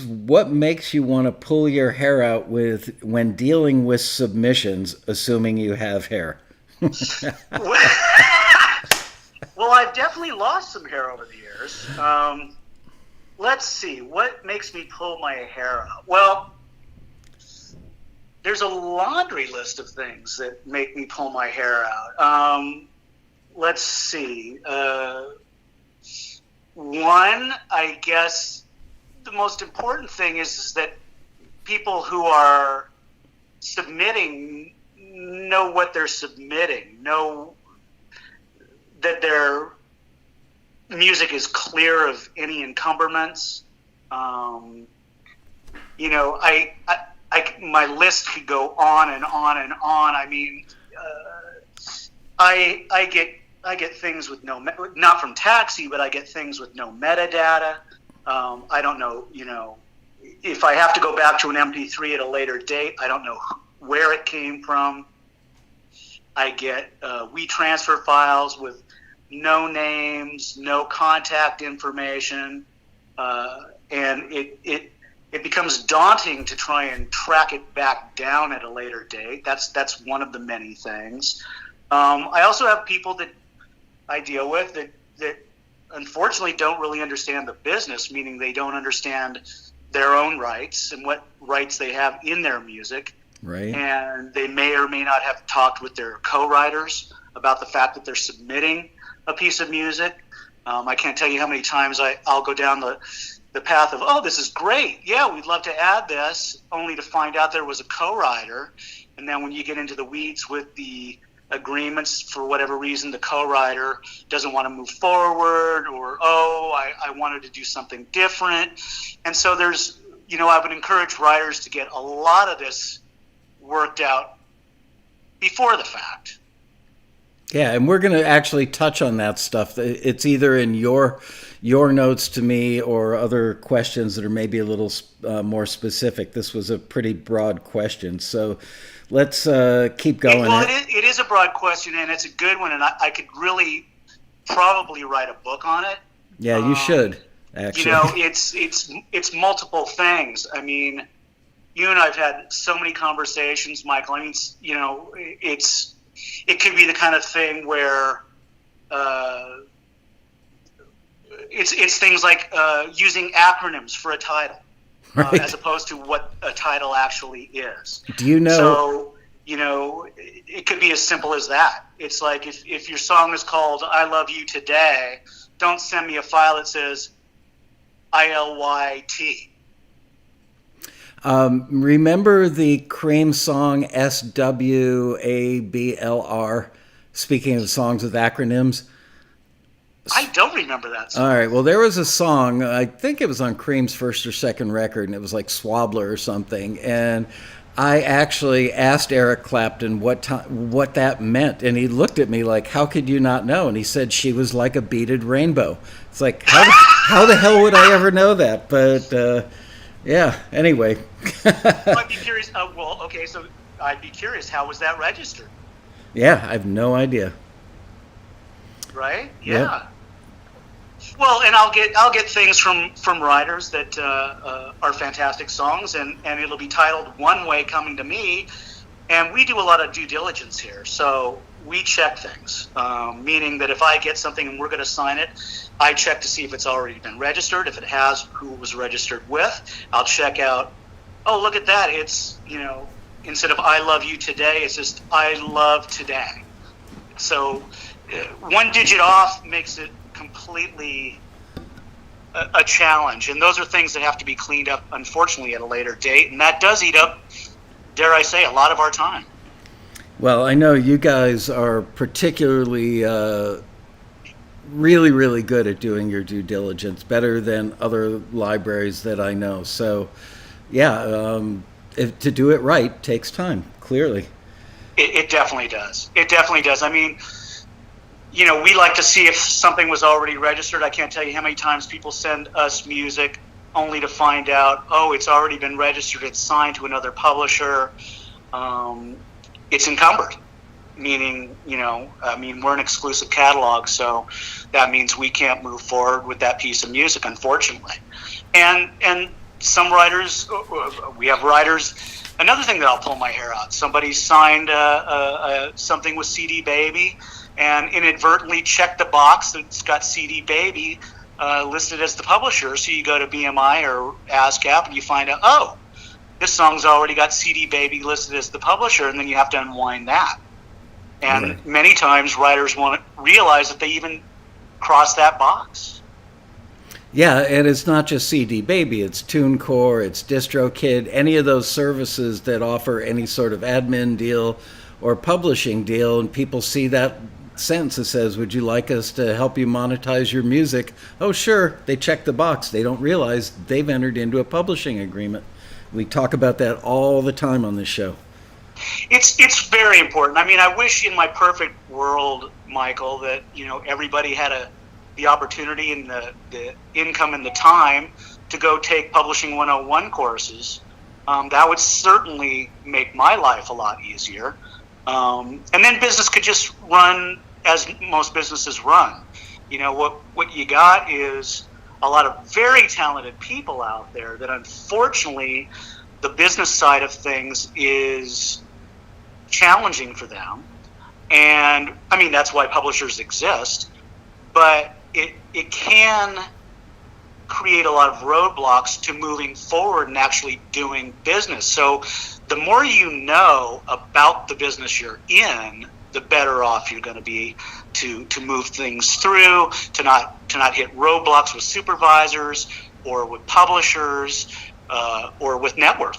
What makes you want to pull your hair out with when dealing with submissions, assuming you have hair? Well, I've definitely lost some hair over the years. Let's see, what makes me pull my hair out? Well, there's a laundry list of things that make me pull my hair out. Let's see. One, I guess the most important thing is that people who are submitting know what they're submitting, know that their music is clear of any encumberments. My list could go on and on and on. I mean, I get things with no, not from Taxi, but I get things with no metadata. I don't know, if I have to go back to an MP3 at a later date, I don't know where it came from. I get WeTransfer files with no names, no contact information, and it becomes daunting to try and track it back down at a later date. That's one of the many things. I also have people that I deal with that unfortunately don't really understand the business, meaning they don't understand their own rights and what rights they have in their music. Right. And they may or may not have talked with their co-writers about the fact that they're submitting a piece of music. I can't tell you how many times I'll go down the path of, oh, this is great. Yeah, we'd love to add this, only to find out there was a co-writer. And then when you get into the weeds with the agreements, for whatever reason, the co-writer doesn't want to move forward, or, I wanted to do something different. And so there's, I would encourage writers to get a lot of this worked out before the fact. Yeah, and we're going to actually touch on that stuff. It's either in your notes to me or other questions that are maybe a little more specific. This was a pretty broad question, so let's keep going. It is a broad question, and it's a good one, and I could really probably write a book on it. Yeah, you should, actually. It's multiple things. I mean, you and I've had so many conversations, Michael. I mean, it could be the kind of thing where it's things like using acronyms for a title, right, as opposed to what a title actually is. Do you know? So, it could be as simple as that. It's like if your song is called I Love You Today, don't send me a file that says ILYT. Remember the Cream song SWABLR? Speaking of songs with acronyms. I don't remember that song. All right. Well, there was a song, I think it was on Cream's first or second record, and it was like Swabler or something. And I actually asked Eric Clapton what that meant. And he looked at me like, how could you not know? And he said she was like a beaded rainbow. It's like, how the hell would I ever know that? But yeah, anyway. I'd be curious. So I'd be curious, how was that registered? Yeah, I have no idea. Right? Yeah. Yep. Well, and I'll get things from writers that are fantastic songs, and it'll be titled one way coming to me, and we do a lot of due diligence here. So we check things, meaning that if I get something and we're going to sign it, I check to see if it's already been registered. If it has, who it was registered with. I'll check out, oh, look at that. It's, instead of I love you today, it's just I love today. So one digit off makes it completely a challenge. And those are things that have to be cleaned up, unfortunately, at a later date. And that does eat up, dare I say, a lot of our time. Well, I know you guys are particularly really, really good at doing your due diligence, better than other libraries that I know. So, yeah, to do it right takes time, clearly. It definitely does. It definitely does. I mean, we like to see if something was already registered. I can't tell you how many times people send us music only to find out, oh, it's already been registered, it's signed to another publisher, it's encumbered. Meaning, we're an exclusive catalog, so that means we can't move forward with that piece of music, unfortunately. And some writers, we have writers. Another thing that I'll pull my hair out: somebody signed something with CD Baby, and inadvertently checked the box that's got CD Baby listed as the publisher. So you go to BMI or ASCAP and you find out, oh, this song's already got CD Baby listed as the publisher, and then you have to unwind that. And many times writers won't realize that they even crossed that box. Yeah, and it's not just CD Baby, it's TuneCore, it's DistroKid, any of those services that offer any sort of admin deal or publishing deal, and people see that sentence that says, would you like us to help you monetize your music? Oh, sure. They check the box. They don't realize they've entered into a publishing agreement. We talk about that all the time on this show. It's very important. I mean, I wish in my perfect world, Michael, that everybody had the opportunity and the income and the time to go take Publishing 101 courses. That would certainly make my life a lot easier. And then business could just run as most businesses run. What you got is a lot of very talented people out there that, unfortunately, the business side of things is challenging for them. And I mean, that's why publishers exist, but it can create a lot of roadblocks to moving forward and actually doing business. So the more you know about the business you're in, the better off you're going to be to move things through, to not hit roadblocks with supervisors or with publishers or with networks.